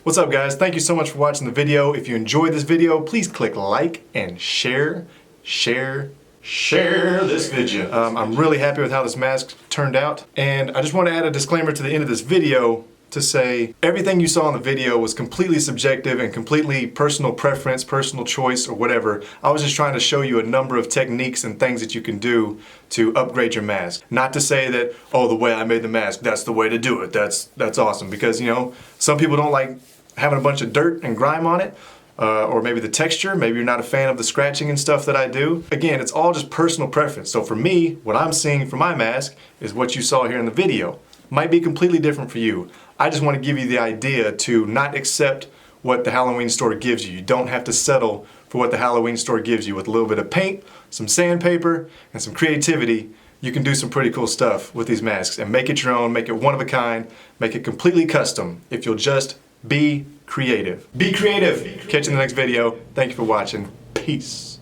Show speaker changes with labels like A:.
A: What's up guys? Thank you so much for watching the video. If you enjoyed this video, please click like and share this video. I'm really happy with how this mask turned out. And I just want to add a disclaimer to the end of this video to say everything you saw in the video was completely subjective and completely personal preference, personal choice, or whatever. I was just trying to show you a number of techniques and things that you can do to upgrade your mask. Not to say that, oh, the way I made the mask, that's the way to do it. That's awesome. Because, you know, some people don't like having a bunch of dirt and grime on it. Or maybe the texture, maybe you're not a fan of the scratching and stuff that I do. Again, it's all just personal preference. So for me, what I'm seeing for my mask is what you saw here in the video. Might be completely different for you. I just want to give you the idea to not accept what the Halloween store gives you. You don't have to settle for what the Halloween store gives you. With a little bit of paint, some sandpaper, and some creativity, you can do some pretty cool stuff with these masks and make it your own, make it one of a kind, make it completely custom if you'll just be creative. Be creative. Catch you in the next video. Thank you for watching. Peace.